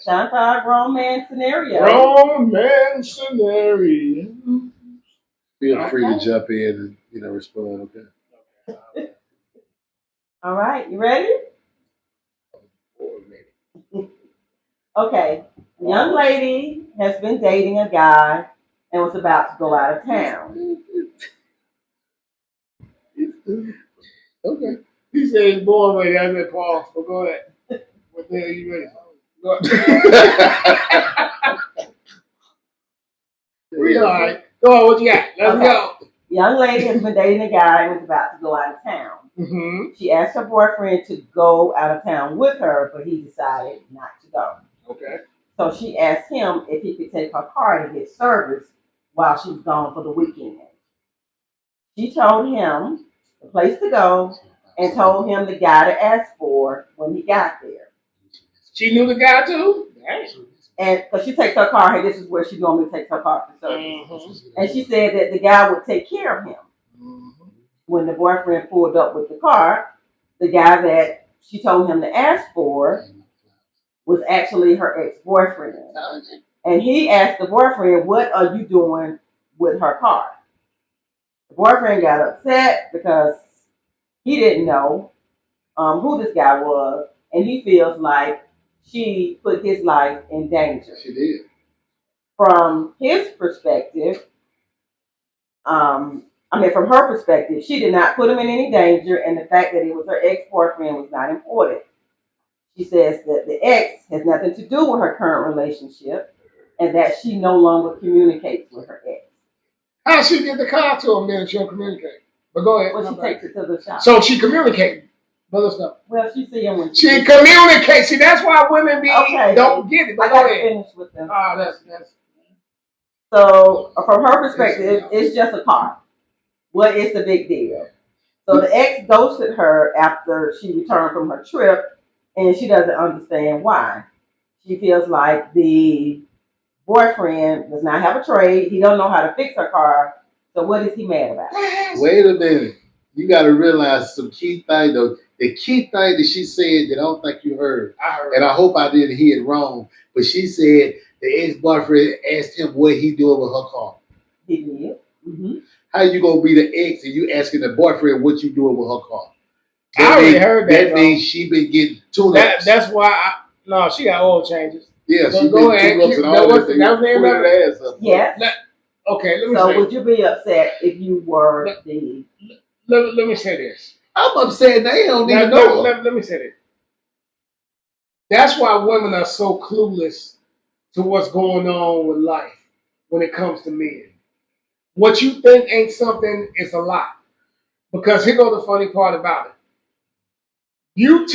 Time for our grown man scenario. Grown man scenario. Feel free to Okay. jump in and respond. Okay. All right, you ready? Okay. A young lady has been dating a guy and was about to go out of town. Okay. He said he's born ready. I said pause. But go ahead. What the hell are you ready for? Go ahead. We all right. Go on. What you got? Let's Okay. go. Young lady has been dating a guy and was about to go out of town. Mm-hmm. She asked her boyfriend to go out of town with her, but he decided not to go. Okay. So she asked him if he could take her car to get service while she was gone for the weekend. She told him the place to go and told him the guy to ask for when he got there. She knew the guy too? Dang. And because she takes her car, hey, this is where she normally takes her car for service. Mm-hmm. And she said that the guy would take care of him. Mm-hmm. When the boyfriend pulled up with the car, the guy that she told him to ask for was actually her ex-boyfriend. And he asked the boyfriend, what are you doing with her car? The boyfriend got upset because he didn't know who this guy was, and he feels like she put his life in danger. She did. From his perspective, from her perspective, she did not put him in any danger, and the fact that he was her ex-boyfriend was not important. She says that the ex has nothing to do with her current relationship, and that she no longer communicates with her ex. How she get the car to him then if she don't communicate? But go ahead. Well, she takes it to the shop. So she communicated. But let's go. Well, she see him when she communicates. See, that's why women don't get it. I But got go to ahead. finish with them. That's. So from her perspective, it's just a car. What is the big deal? So the ex ghosted her after she returned from her trip, and she doesn't understand why. She feels like the boyfriend does not have a trade. He don't know how to fix her car. So what is he mad about? Wait a minute. You got to realize some key thing though. The key thing that she said that I don't think you heard, and I hope I didn't hear it wrong, but she said the ex-boyfriend asked him what he doing with her car. He did. Mm-hmm. How you gonna be the ex and you asking the boyfriend what you doing with her car? I already heard that. That means she been getting tune-ups. That's why. No, she got oil changes. Yeah, she been tune-ups and all that thing. Yes. Okay, let me so would you be upset if you were the... Let me say this. I'm upset. They don't even know. Let me say this. That's why women are so clueless to what's going on with life when it comes to men. What you think ain't something is a lot. Because here goes the funny part about it. You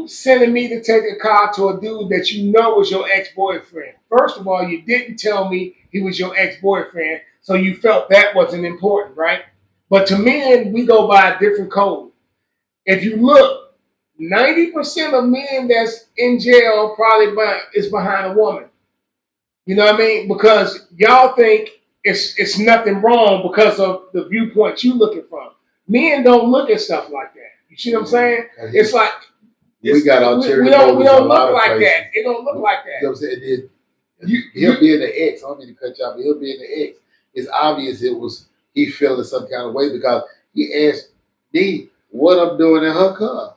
sending me to take a car to a dude that you know was your ex-boyfriend. First of all, you didn't tell me he was your ex-boyfriend, so you felt that wasn't important, right? But to men, we go by a different code. If you look, 90% of men that's in jail probably is behind a woman. You know what I mean? Because y'all think it's nothing wrong because of the viewpoint you looking from. Men don't look at stuff like that. You see what I'm saying? It's like we got ulterior we don't look like that. It don't look like that. You know what I'm saying? He'll be in the ex. I don't mean to cut you off, but he'll be in the ex. It's obvious he feeling some kind of way because he asked me what I'm doing in her car.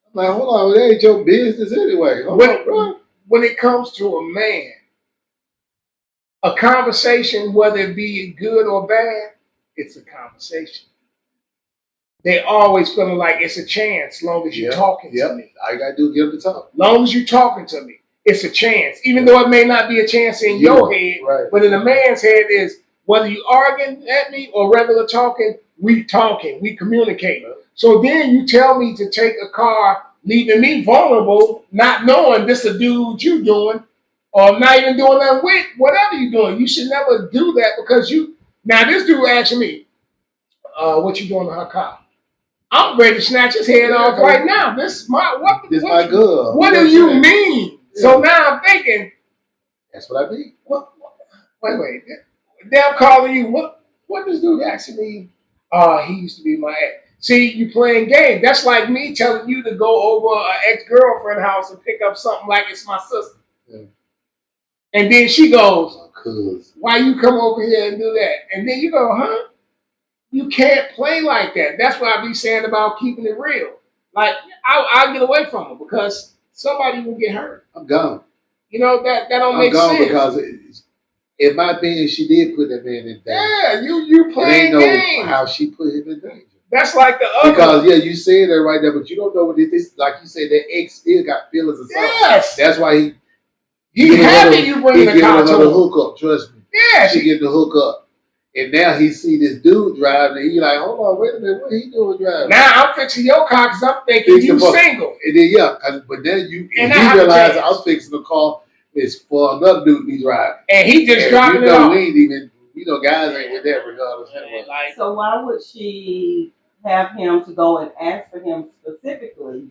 I'm like, hold on, it ain't your business anyway. When it comes to a man, a conversation, whether it be good or bad, it's a conversation. They always feeling like it's a chance, as long as you're talking to me. All you gotta do is get them to talk. Long as you're talking to me, it's a chance. Even though it may not be a chance in your head, but in a man's head is whether you arguing at me or regular talking, we talking, we communicate. So then you tell me to take a car, leaving me vulnerable, not knowing this a dude you doing, or not even doing that with whatever you're doing. You should never do that because now this dude asked me, what you doing to her car? I'm ready to snatch his head off right now. This is my my girl. What do you mean? Yeah. So now I'm thinking. That's what I mean. Wait. Then I'm calling you. What this dude asking me? He used to be my ex. See, you playing game. That's like me telling you to go over an ex-girlfriend house and pick up something like it's my sister. Yeah. And then she goes, Cause why you come over here and do that? And then you go, huh? You can't play like that. That's what I be saying about keeping it real. Like, I'll get away from them because somebody will get hurt. I'm gone. You know, that don't I'm make gone sense. because, in my opinion, she did put that man in danger. Yeah, you It playing ain't games. know how she put him in danger. That's like the other. Because you said that right there, but you don't know what it is. Like you said, that ex still got feelings or something. Yes. That's why he happy you bring the car to the him. hookup. Trust me. Yeah, She get the hookup. And now he see this dude driving, and he like, hold on, wait a minute, what he doing driving? Now I'm fixing your car because I'm thinking you single. And then but then you realize I was fixing the car is for another dude to be driving, and he just driving it off. We ain't even, guys ain't with that regardless. So why would she have him to go and ask for him specifically?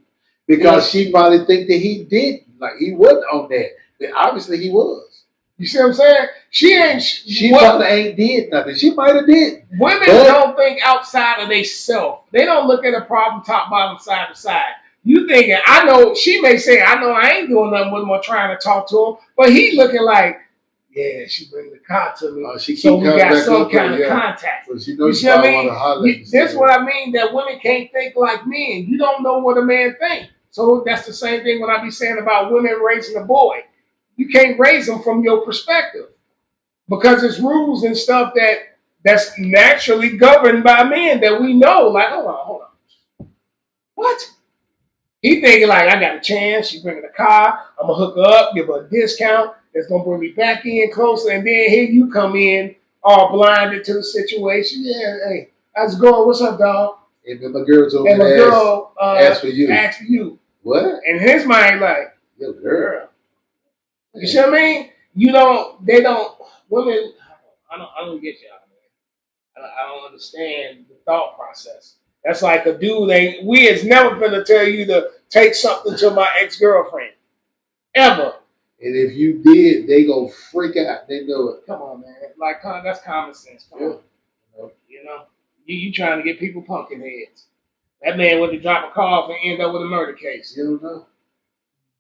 Because she probably think that he didn't, like he wasn't on that, but obviously he was. You see what I'm saying? She probably ain't did nothing. She might have did. Women don't think outside of themselves. They don't look at a problem top, bottom, side to side. You thinking, I know, she may say, I know I ain't doing nothing with him or trying to talk to him, but he looking like, yeah, she bring the car to me. So we got some kind of contact. So she knows you see what I mean? That's what I mean, that women can't think like men. You don't know what a man thinks. So that's the same thing when I be saying about women raising a boy. You can't raise them from your perspective because it's rules and stuff that's naturally governed by men that we know. Like, hold on. What? He thinking like, I got a chance. She's bringing a car. I'm going to hook her up, give her a discount. That's going to bring me back in closer. And then here you come in all blinded to the situation. Yeah, hey, how's it going? What's up, dog? And then my girl told me ask for you. Ask for you. What? And his mind like, yo, girl. You see what I mean? Women, I don't get y'all, man. I don't understand the thought process. That's like a dude we is never gonna tell you to take something to my ex-girlfriend. Ever. And if you did, they go freak out. They know it. Come on, man. Like, that's common sense. Come on. You know? You trying to get people pumpkin heads. That man went to drop a car off and end up with a murder case. You don't know.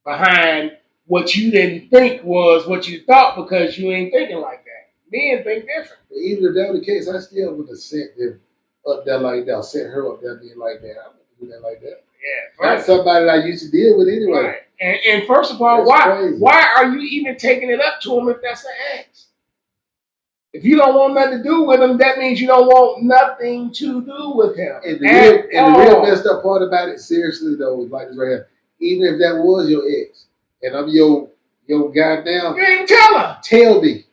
Behind what you didn't think was what you thought because you ain't thinking like that. Men think different. But even if that was the case, I still would have sent them up there like that. Sent her up there being like that. I wouldn't do that like that. Yeah. Not somebody that I used to deal with anyway. Right. And first of all, why are you even taking it up to him if that's an ex? If you don't want nothing to do with him, that means you don't want nothing to do with him. And the real messed up part about it, seriously though, is like this right here. Even if that was your ex, and I'm your goddamn, you ain't tell her. Tell me.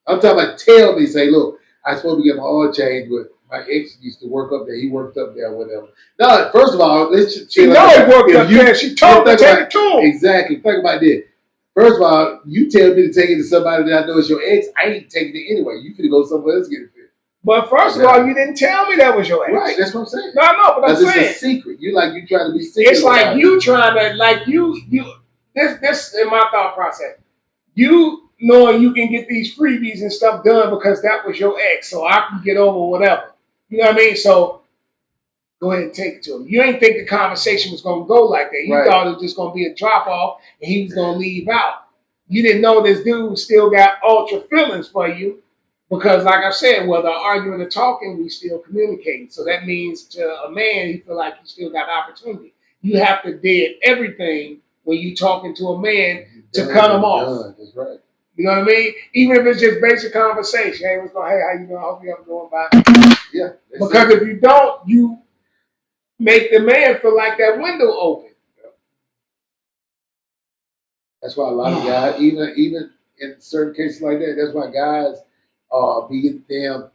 I'm talking about tell me. Say, look, I supposed to get my oil changed, but my ex used to work up there. He worked up there, whatever. No, first of all, she know he worked up there. She told me to take it to him. Exactly. Think about this. First of all, you tell me to take it to somebody that I know is your ex. I ain't taking it anyway. You finna go somewhere else and get it fixed. But first of all, you didn't tell me that was your ex. Right, that's what I'm saying. No, but I'm saying it's a secret. You trying to be secret. It's like you trying to this in my thought process. You knowing you can get these freebies and stuff done because that was your ex, so I can get over whatever. You know what I mean? So go ahead and take it to him. You ain't think the conversation was going to go like that. You thought it was just going to be a drop off and he was going to leave out. You didn't know this dude still got ultra feelings for you because, like I said, whether arguing or talking, we still communicating. So that means to a man, he feel like he still got opportunity. You have to dead everything when you talking to a man to cut him off. That's right. You know what I mean? Even if it's just basic conversation. Hey, what's going? Hey, how you doing? I hope you have a going by. Yeah. Because if you don't, you make the man feel like that window open. That's why a lot of guys, even in certain cases like that, that's why guys be getting them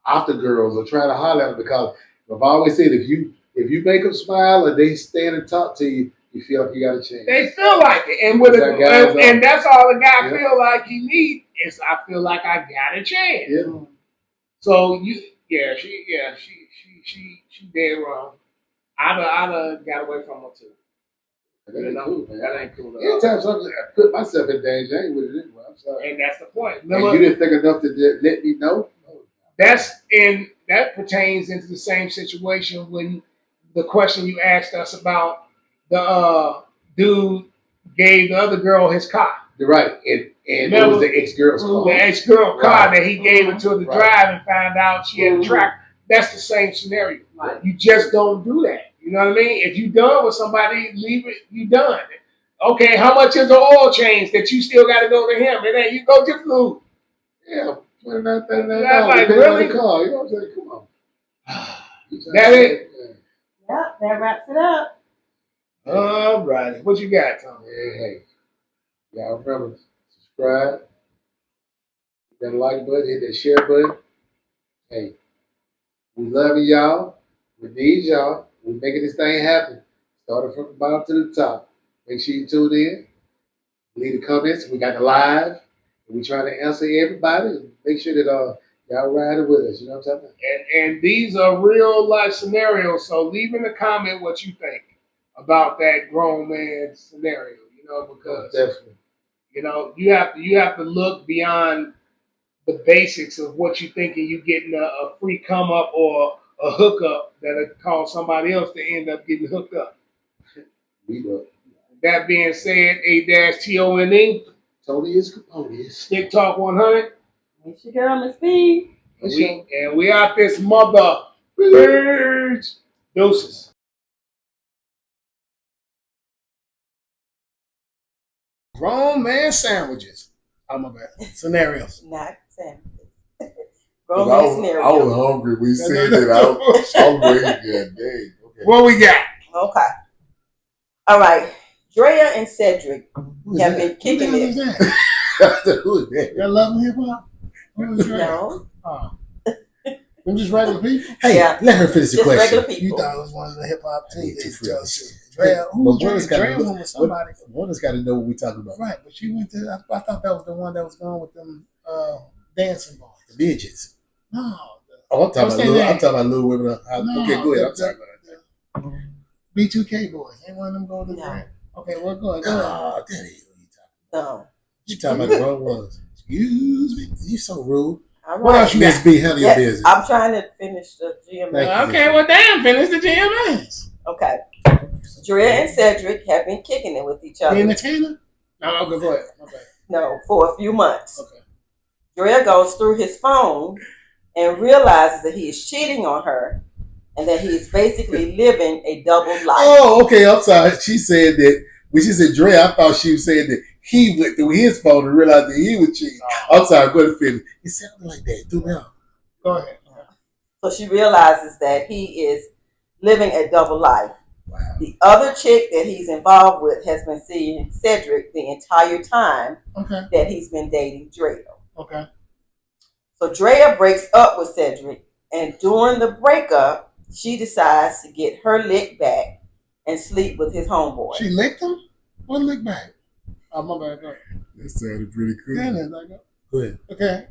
after girls or trying to holler at them because I've always said if you make them smile or they stand and talk to you, you feel like you got a chance. They feel like it, and and that's all the guy feel like he needs is I feel like I got a chance. Yeah. So she dead wrong. I'd have got away from her too. That ain't cool, man. That ain't cool. Anytime something I put myself in danger, I ain't with it anyway. I'm sorry. And that's the point. And you didn't think enough to let me know? That pertains into the same situation when the question you asked us about the dude gave the other girl his car. You're right. And it Remember? was the ex-girl's Mhm. The car. ex-girl car Right. that he gave her to the Right. drive and found out she had a Mhm. track. That's the same scenario. Right. You just don't do that. You know what I mean? If you done with somebody, leave it. You done. Okay, how much is the oil change that you still got to go to him? And then you go get food. Yeah, $29, $39. That's like, depending on really? the car. You know what I'm saying? Come on. That it? Yep, that wraps it up. All right. What you got, Tom? Hey. Y'all remember, subscribe, hit that like button, hit that share button. Hey, we love y'all. We need y'all. We're making this thing happen. Starting from the bottom to the top. Make sure you tune in. Leave the comments. We got the live. And we try to answer everybody. And make sure that y'all ride it with us. You know what I'm talking about? And these are real life scenarios. So leave in the comment what you think about that grown man scenario. You know, because Definitely. you know you have to look beyond the basics of what you thinking you getting a free come up or a hookup that'll cause somebody else to end up getting hooked up. We do. That being said, A-TONE, Tony is Capone. Stick Talk 100, It's your girl, Miss B. and we out this mother. Peace. Deuces. Grown man sandwiches. Oh my bad. Scenarios. Not sandwiches. I Grown man scenario. was hungry. We said that. I was waiting. Yeah, dang. Okay. What we got? Okay. All right. Drea and Cedric Who's have that? been kicking it. Who is that? That love and hip hop? Who is that? No. Oh. Them just regular people? Hey, Yeah. let her finish the Just question. regular You people. thought it was one of the hip hop teams. Yeah, It's really. just Drea. Who But was one has Drea? got Drea to was with somebody. One has got to know what we're talking about. Right, but she went to, I thought that was the one that was going with them dancing boys. The bitches. No. Oh, I'm talking What's about their little. name? I'm talking about little women. No, Okay, go ahead. I'm talking about that. B2K boys. Ain't one of them going to No. Drea. Okay, well, go ahead. Go ahead. Oh, that ain't what you talking No. about. You talking about the wrong ones. Excuse me. You so rude. All What right. else you Miss B, handle your Yeah, business. I'm trying to finish the GMA. Thank you. Okay, well, damn, finish the GMAs. Okay. Drea and Cedric have been kicking it with each The other. entertainer? No, okay, go ahead. Okay. No, for a few months. Okay. Drea goes through his phone and realizes that he is cheating on her and that he is basically living a double life. Oh, okay. I'm sorry. She said that when she said Dre, I thought she was saying that he went through his phone and realized that he was cheating. I'm sorry. Go ahead and finish. It sounded like that. Do me off. Go ahead. So she realizes that he is living a double life. Wow. The other chick that he's involved with has been seeing Cedric the entire time Okay. that he's been dating Drea. Okay. So Drea breaks up with Cedric, and during the breakup, she decides to get her lick back and sleep with his homeboy. She licked him? What lick back? Oh, my bad. Go ahead. That sounded pretty cool. Then it's like, Go ahead. okay.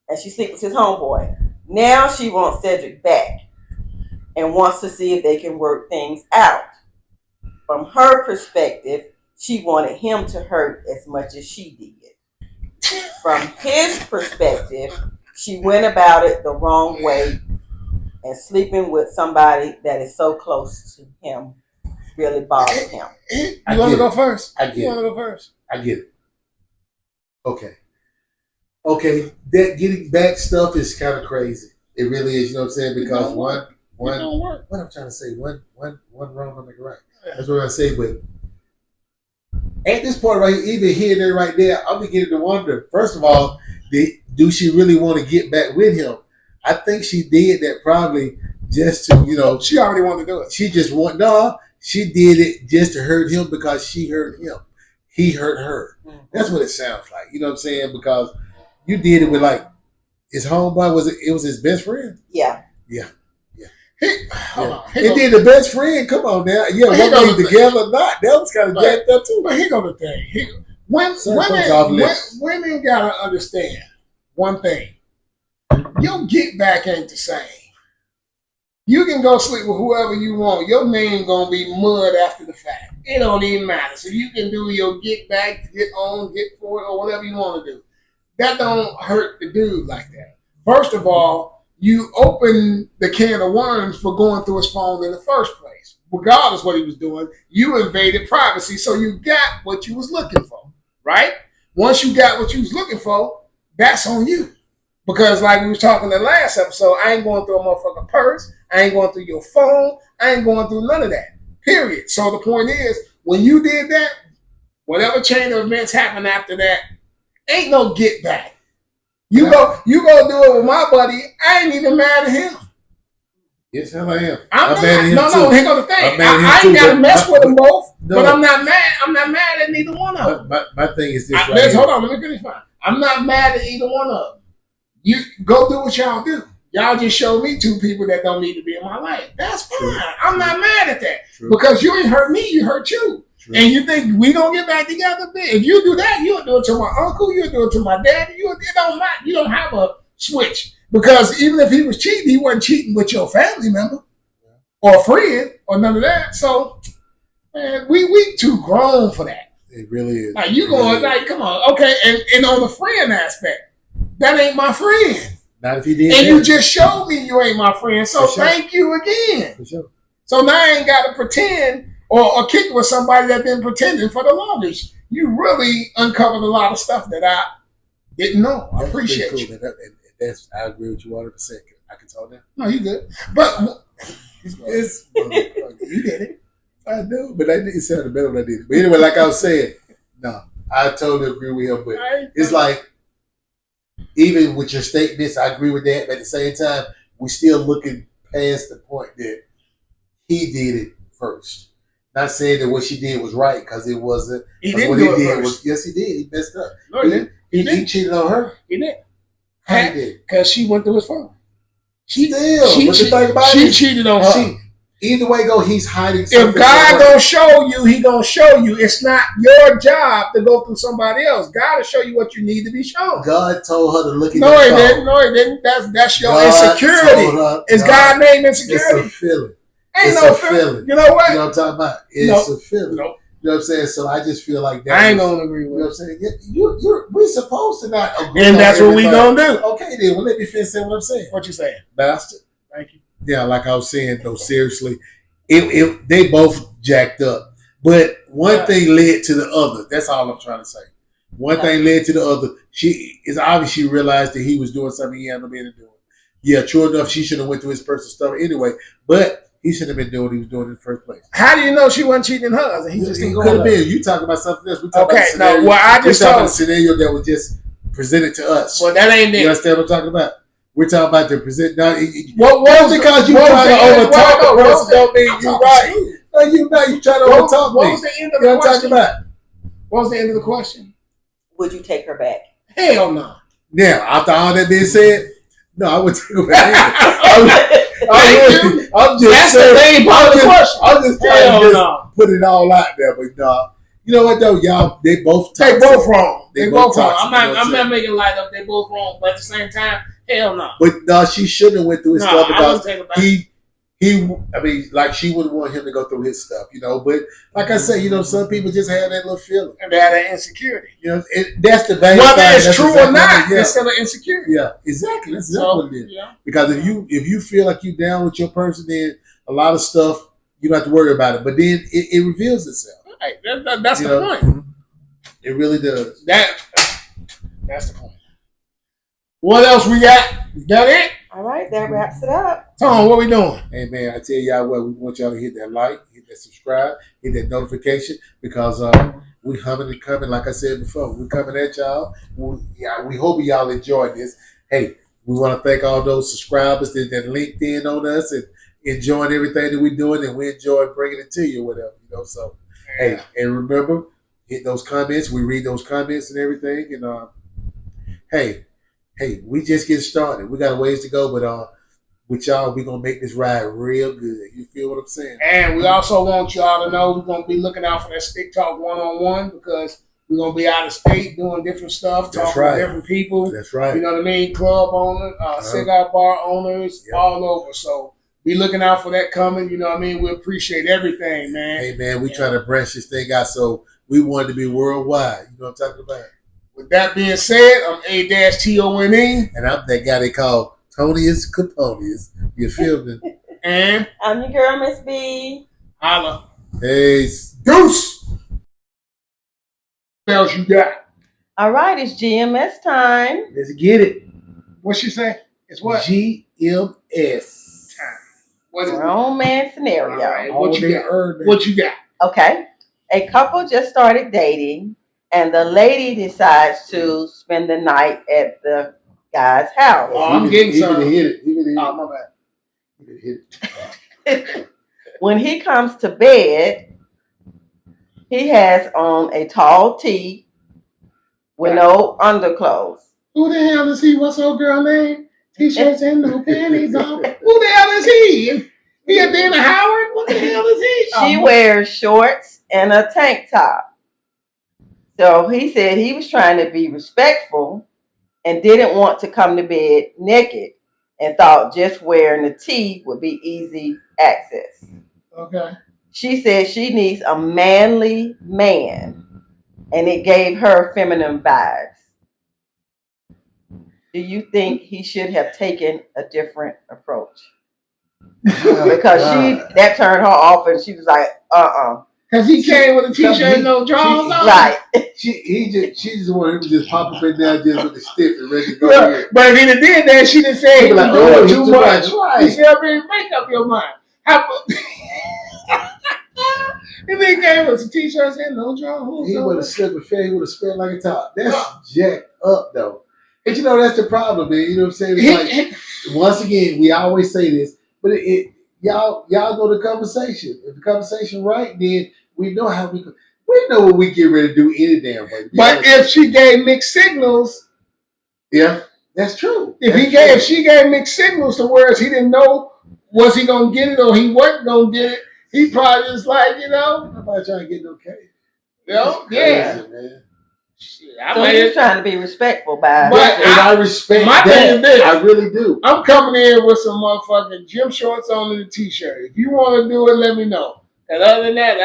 And she sleeps with his homeboy. Now she wants Cedric back and wants to see if they can work things out. From her perspective, she wanted him to hurt as much as she did. From his perspective, she went about it the wrong way, and sleeping with somebody that is so close to him really bothered him. You I want to get go it. first? I You get want it. to go first? I get it. Okay. Okay. That getting back stuff is kind of crazy. It really is. You know what I'm saying? Because It one. don't work. What I'm trying to say, one wrong don't make it right. That's what I say. But at this point, right, even here and there, right there, I'm beginning to wonder. First of all, do she really want to get back with him? I think she did that probably just to, She already wanted to do it. she just want no. She did it just to hurt him because she hurt him. He hurt her. That's what it sounds like. You know what I'm saying? Because you did it with like his homeboy. It was his best friend. Yeah. Hold on. And then the best friend, come on now. Yeah, But he whether goes they with together or not, that was kind of But- jacked up too. But here go the thing. Certain things off limits. Women gotta understand one thing. Your get back ain't the same. You can go sleep with whoever you want. Your name gonna be mud after the fact. It don't even matter. So you can do your get back, get on, get for it, or whatever you want to do. That don't hurt the dude like that. First of all, you open the can of worms for going through his phone in the first place. Regardless what he was doing, you invaded privacy, so you got what you was looking for. right? Once you got what you was looking for, that's on you. Because like we was talking in the last episode, I ain't going through a motherfucking purse. I ain't going through your phone. I ain't going through none of that. Period. So the point is, when you did that, whatever chain of events happened after that, ain't no get back. You go do it with my buddy. I ain't even mad at him. Yes, hell I am. I'm mad at him not. too. Here go the thing. I'm mad at him I too, ain't got to but mess with them both. No. But I'm not mad. I'm not mad at neither one of them. My thing is this. Hold on. Let me finish mine. I'm not mad at either one of them. You go do what y'all do. Y'all just showed me two people that don't need to be in my life. That's fine. True. I'm not mad at that. True. Because you ain't hurt me, you hurt you. True. And you think we gonna get back together? If you do that, you'll do it to my uncle, you'll do it to my daddy. It don't matter. You don't have a switch. Because even if he was cheating, he wasn't cheating with your family member or friend or none of that. So, man, we too grown for that. It really is. Like you going like, come on, okay. And on the friend aspect, that ain't my friend. Not if you did. And you just showed me you ain't my friend. So For sure. thank you again. For sure. So now I ain't got to pretend or kick with somebody that been pretending for the longest. You really uncovered a lot of stuff that I didn't know. I appreciate you. Man. I agree with you 100%. I can talk now. No, you good. But It's you did it. I know, but I didn't sound better when I did it. But anyway, like I was saying, no, I totally agree with him. But it's like, even with your statements, I agree with that. But at the same time, we're still looking past the point that he did it first. Not saying that what she did was right, because it wasn't. he didn't What do he it did first. yes, he did. He messed up. No, he didn't. He cheated on her. He didn't. How he did? Because she went through his phone. She cheated on her. Either way go, he's hiding If something. God gonna show you, he gonna show you. It's not your job to go through somebody else. God will show you what you need to be shown. God told her to look at No, your he phone. didn't. No, he didn't. That's your God insecurity. told her, Is God named insecurity? It's a feeling. Ain't it's no a feeling. You know what? You know what I'm talking about? It's a feeling. Nope. You know what I'm saying? So I just feel like that. I ain't gonna agree You know with what I'm saying? We're supposed to not agree. And on that's what we everything. gonna do. Okay, then. Well, let me finish saying what I'm saying. What you saying? Bastard. Thank you. Yeah, like I was saying, though, seriously, they both jacked up. But one thing led to the other. That's all I'm trying to say. One thing led to the other. It's obvious she realized that he was doing something he hadn't been doing. Yeah, true enough, she should have went through his personal stuff anyway. But he shouldn't have been doing what he was doing in the first place. How do you know she wasn't cheating hers? And he just didn't go could on have her? been. You talking about something else. We talking Okay, about no, well, I just talking about told a scenario that was just presented to us. Well, that ain't You it. understand what I'm talking about? We're talking about the present. Now, What was because you what trying to was the- overtalk what the was person the- don't mean I'm you talking right. to you. No, you not. You trying to What overtalk what me. was the end You of know the what I'm talking question? about? What was the end of the question? Would you take her back? Hell no. Now, after all that being said, no, I would take it back. I'm just That's saying, the main part of the question. I'm just trying Hell to just no. put it all out there, but you know what though, y'all? They both They toxic. both wrong. They both wrong. toxic, I'm not. you know what I'm I'm not saying? making light of. They both wrong. But at the same time, hell no. But no, she shouldn't have went through his No, stuff I because wouldn't take it back. I mean, like she wouldn't want him to go through his stuff, you know. But like I said, you know, some people just have that little feeling. And they had that insecurity. You know, that's the main Whether thing. it's That's true exactly or not, what it is. it's still an insecurity. Yeah, exactly. That's exactly So, what it is. yeah. Because if you feel like you down with your person, then a lot of stuff you don't have to worry about it. But then it reveals itself. Right. That's You the know? point. It really does. That's the point. What else we got? Is that it? All right, that wraps it up. Tom, what we doing? Hey man, I tell y'all what, we want y'all to hit that like, hit that subscribe, hit that notification, because we humming and coming. Like I said before, we coming at y'all. We hope y'all enjoyed this. Hey, we want to thank all those subscribers that linked in on us and enjoying everything that we're doing, and we enjoy bringing it to you, whatever, you know. So hey, and remember, hit those comments. We read those comments and everything. And hey, we just get started. We got a ways to go, but with y'all, we're gonna make this ride real good. You feel what I'm saying? And we also want y'all to know we're gonna be looking out for that Stick Talk 1-on-1, because we're gonna be out of state doing different stuff, That's talking right. to different people. That's right. You know what I mean? Club owners, cigar bar owners, Yep. all over. So be looking out for that coming. You know what I mean? We appreciate everything, man. Hey man, we trying to branch this thing out, so we want to be worldwide. You know what I'm talking about? With that being said, I'm A-Tone, And I'm that guy they call Tonius Caponius. You feel me? and I'm your girl, Miss B. holla. Peace. Deuce! What else you got? All right, it's GMS time. Let's get it. What she say? It's what? GMS. What is it? Grown man All scenario. right. All What you day got? early. What you got? Okay. A couple just started dating, and the lady decides to spend the night at the guy's house. Oh, I'm getting He some. finna hit it. He finna hit Oh, it. my bad. He finna hit it. When he comes to bed, he has on a tall tee with no underclothes. Who the hell is he? What's old girl name? T-shirts and no panties on. Who the hell is he? He a Dana Howard? What the hell is he? She wears shorts and a tank top. So he said he was trying to be respectful and didn't want to come to bed naked and thought just wearing a tee would be easy access. Okay. She said she needs a manly man, and it gave her feminine vibes. Do you think he should have taken a different approach? Because that turned her off, and she was like, Because he came with a T-shirt and no drawers on. right. She just wanted him to just pop up and down just with the stiff and ready to go in. But if he done did that, she done said he Be was like, doing oh, too he's much. too much. He Right. said, "Baby, make up your mind." How If he came with some T-shirts and no drawers. He would have slipped a fair, he would have spent like a top. That's jacked up though. And you know that's the problem, man. You know what I'm saying? It's like once again, we always say this, but y'all know the conversation. If the conversation right, then we know how we know what we get ready to do any damn way. But if she gave mixed signals, yeah, that's true. If she gave mixed signals to whereas he didn't know was he gonna get it or he wasn't gonna get it, he probably just like, nobody trying to get no case. Yeah. Man. Shit, So he was trying to be respectful by But And I respect my that. thing is this. I really do. I'm coming in with some motherfucking gym shorts on and a T-shirt. If you want to do it, let me know. And other than that,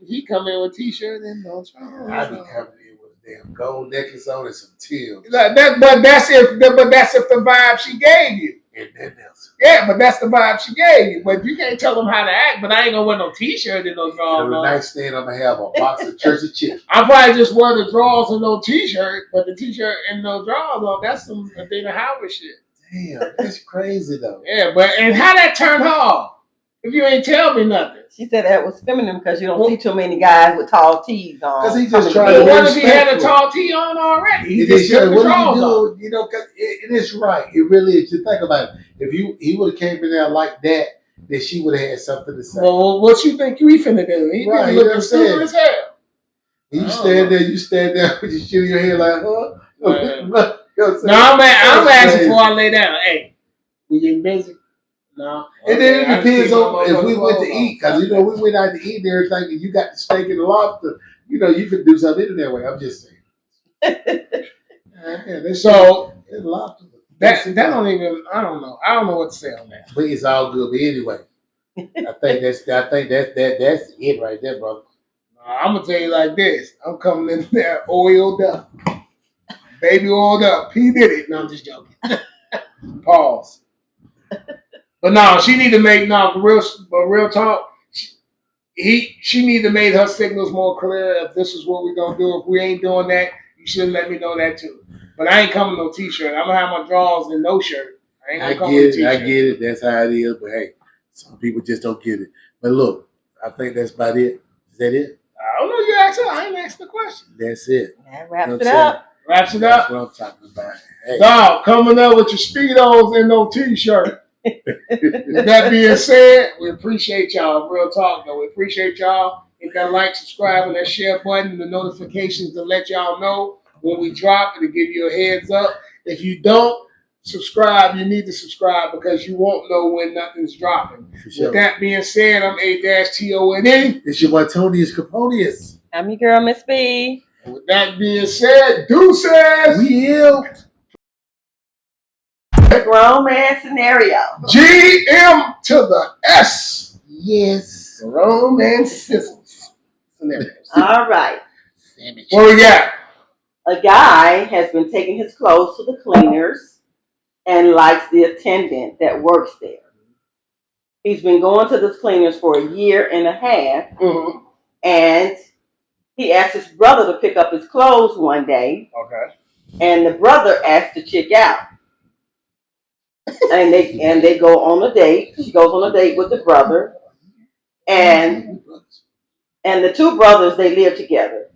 he come in with T-shirt and no drawers. I be coming in with a damn gold necklace on and some Tim's. But that's if the vibe she gave you. And then else. Yeah, but that's the vibe she gave you. But you can't tell them how to act. But I ain't gonna wear no T-shirt and no drawers. On the on. nightstand, I'm gonna have a box of church chips. I probably just wear the drawers and no T-shirt, but the T-shirt and no drawers on. That's some Dana Howard shit. Damn, that's crazy though. Yeah, and how that turned her off? If you ain't tell me nothing. She said that was feminine because you don't see too many guys with tall tees on. Because he just coming tried to to bed. But what if he had a respectful. tall tee on already? He It just is, took the what drawers do you off. do? You know, because it is right. It really is. You think about it. If he would have came in there like that, then she would have had something to say. Well, what you think we finna do? He Right, been you know looking what I'm stupid saying? as hell. You stand there with your shit in your head like, huh? Right. You know what I'm saying? No, I'm That's asking crazy. before I lay down. Hey, we getting busy? No. And then Okay, it depends I on just keep if we my went to motherfucking eat, clothes because we went out to eat and everything, and you got the steak and the lobster. You know, you can do something in that way. I'm just saying. Yeah, So it's lobster. that don't even. I don't know. I don't know what to say on that. But it's all good. But anyway, I think that's it right there, brother. I'm gonna tell you like this. I'm coming in there oiled up, baby oiled up. P did it. No, I'm just joking. Pause. But no, she need to make real talk. She need to make her signals more clear. If this is what we're gonna do, if we ain't doing that, you should let me know that too. But I ain't coming no T-shirt. I'm gonna have my drawers and no shirt. I ain't I gonna come with a get it. T-shirt. I get it. That's how it is. But hey, some people just don't get it. But look, I think that's about it. Is that it? I don't know. You asked her. I ain't asked the question. That's it. That wraps You know it what I'm up. Wraps it That's up. what I'm talking about. Hey. Dog, coming up with your Speedos and no T-shirt. With that being said, we appreciate y'all. Real talk, though. We appreciate y'all. Hit that like, subscribe, and that share button, and the notifications to let y'all know when we drop and to give you a heads up. If you don't subscribe, you need to subscribe because you won't know when nothing's dropping. For sure. With that being said, I'm A-TONE. It's your boy Tonius Caponius. I'm your girl, Miss B. And with that being said, deuces. We out. Grown man scenario. GM to the S. Yes. Romance sizzles. Scenarios. All right. What we got? A guy has been taking his clothes to the cleaners and likes the attendant that works there. He's been going to the cleaners for a year and a half, Mm-hmm. and he asked his brother to pick up his clothes one day, Okay. and the brother asked the chick out. And they go on a date. She goes on a date with the brother, and the two brothers, they live together.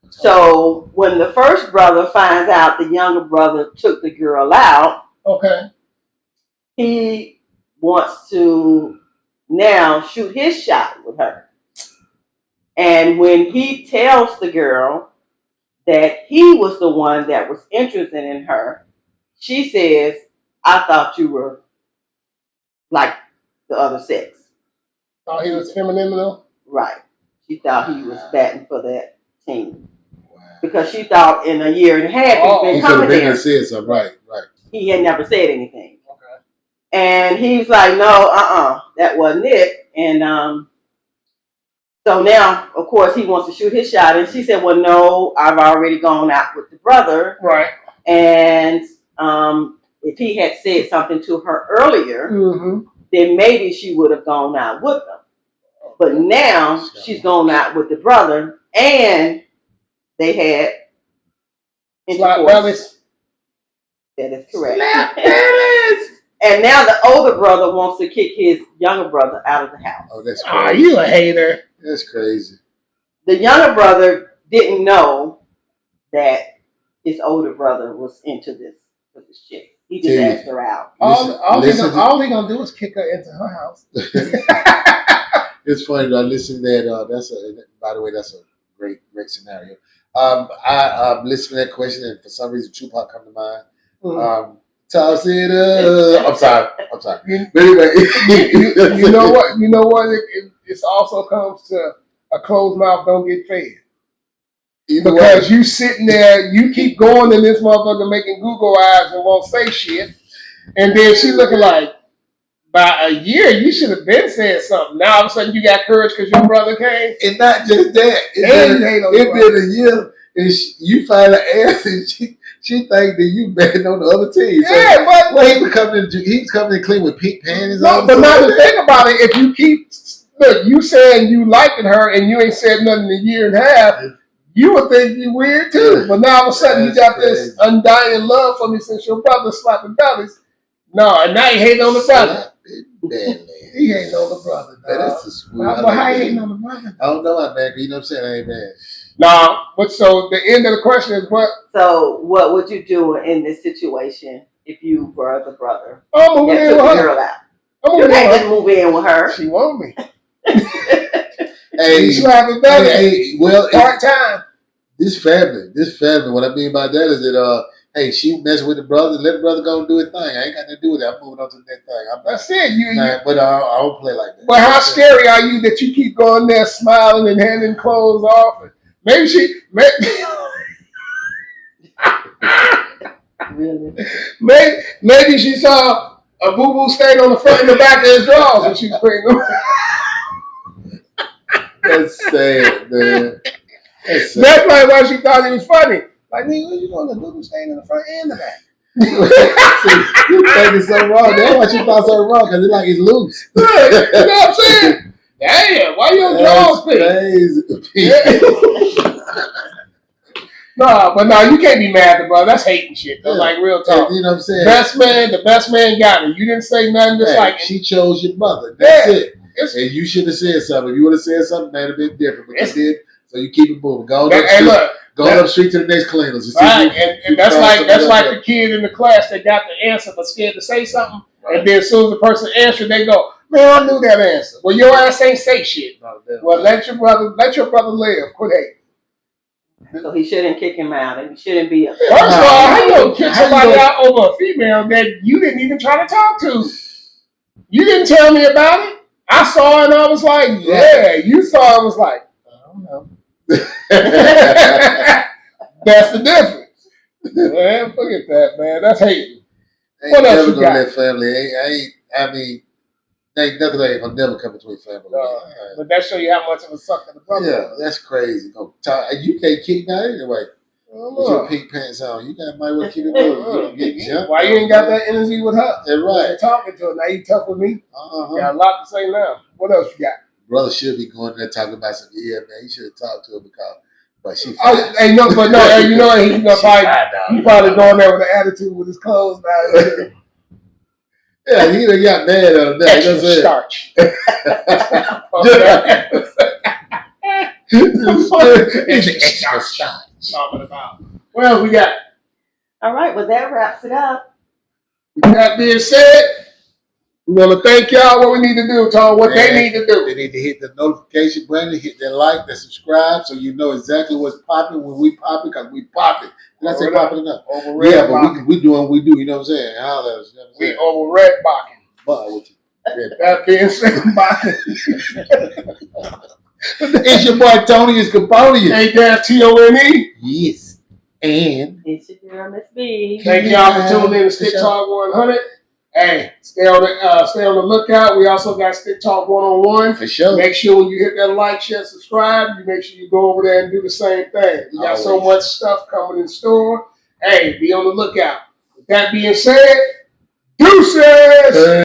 So when the first brother finds out the younger brother took the girl out, Okay. he wants to now shoot his shot with her. And when he tells the girl that he was the one that was interested in her, she says, I thought you were like the other sex. Oh, he was feminine though? Right. She thought he was batting for that team. Because she thought in a year and a half he's been He could coming have been there. and said something. Right. He had never said anything. Okay. And he's like, no, that wasn't it. And so now, of course, he wants to shoot his shot. And she said, well, no, I've already gone out with the brother. Right. And if he had said something to her earlier, then maybe she would have gone out with him. But now she's gone out with the brother, and they had intercourse. That is correct. And now the older brother wants to kick his younger brother out of the house. Oh, that's Ah, crazy. you a hater. That's crazy. The younger brother didn't know that his older brother was into this with this chick. He just Dude. asked her out. All Listen he gonna do is kick her into her house. It's funny though. Listen to that. By the way, that's a great scenario. I'm listening to that question, and for some reason, Tupac come to mind. Toss it up. I'm sorry. But anyway, You know what? It also comes to a closed mouth don't get fed. Because you sitting there, you keep going and this motherfucker making Google eyes and won't say shit. And then she looking like, by a year, you should have been saying something. Now all of a sudden you got courage because your brother came. And not just that. And you hate on your It been a year, and you finally asked, and she think that you betting on the other team. So, Yeah, but well, he was coming in clean with pink panties no, on. but now to think about it, if you keep you saying you liking her and you ain't said nothing in a year and a half, you would think you weird too. But now all of a sudden you got this undying love for me since your brother slapping bellies. No, and now he hating on the brother. He hating on the brother. That's the smooth. But how he hating on the brother? I don't know, man. You know what I'm saying? I ain't mad. Nah, but so the end of the question is what? So what would you do in this situation if you were the brother I'm moving that in took with the her. girl out? I'm You moving in can't with just her. move in with her. She want me. Hey, She slapping belly. well, Part time. this family. What I mean by that is that hey, she messing with the brother. Let the brother go and do his thing. I ain't got nothing to do with that. I'm moving on to the next thing. That's it. But I don't play like that. But how scary are you that you keep going there smiling and handing clothes off? And maybe Really? maybe she saw a boo-boo stain on the front and the back of his drawers when she was putting them. That's sad, man. That's sad. That's probably why she thought it was funny. Like, nigga, what you doing? The boo-boo stain in the front and the back. See, you thinking something wrong. That's why she thought something wrong, because it's loose. You know what I'm saying? Damn, why your drawers pink? Crazy. Nah, but no, you can't be mad at brother. That's hating shit, though. Yeah. Like, real talk. You know what I'm saying? The best man got it. You didn't say nothing just Hey, like she chose your mother. That's it. It's, And you should have said something. If you would have said something, that'd have been different. But you did, so you keep it moving. Go up street to the next cleaners. Right, and that's like the kid in the class that got the answer but scared to say something, Right. and then as soon as the person answered, they go, "Man, I knew that answer." Well, your ass ain't say shit. Well, let your brother live. Quit hating. So he shouldn't kick him out, and he shouldn't be. First of all, how you gonna kick somebody out over a female that you didn't even try to talk to? You didn't tell me about it. I saw it and I was like, yeah. You saw it and was like, I don't know. That's the difference. Man, forget that, man. That's hating. What else you got? That family. Ain't nothing like I'll never come between family. But that show you how much of a sucker the brother Yeah, that's crazy. You can't kick me out anyway. With your pink pants on, you might well keep it moving. Why you ain't got that energy with her? That's right. You're talking to her now. You tough with me. Uh-huh. Got a lot to say now. What else you got? Brother should be going there talking about some. Yeah, man, you should have talked to her because But she Hey, no, but no, hey, you know what? He probably going there with an attitude with his clothes down. yeah, he done got mad the other day. Extra That's it. starch. Extra starch. Talking about. What else we got? All right, well, that wraps it up. With that being said, we want to thank y'all. What we need to do, Tom? What they need to do? They need to hit the notification button, hit that like, that subscribe, so you know exactly what's popping when we popping, because we popping. Did I say popping enough? Over red Yeah, but boxing. we doing what we do, you know what I'm saying? Holla at us, you know what I'm We saying? over red boxing. But with you. That being said, It's your boy Tony is Caponius. ain't that Tone? Yes. And It's your girl, Miss B. Thank y'all for tuning in to Stick Talk 100. Hey, stay on the lookout. We also got Stick Talk 101. for sure. Make sure when you hit that like, share, subscribe, you make sure you go over there and do the same thing. We got so Always. much stuff coming in store. Hey, be on the lookout. With that being said, deuces!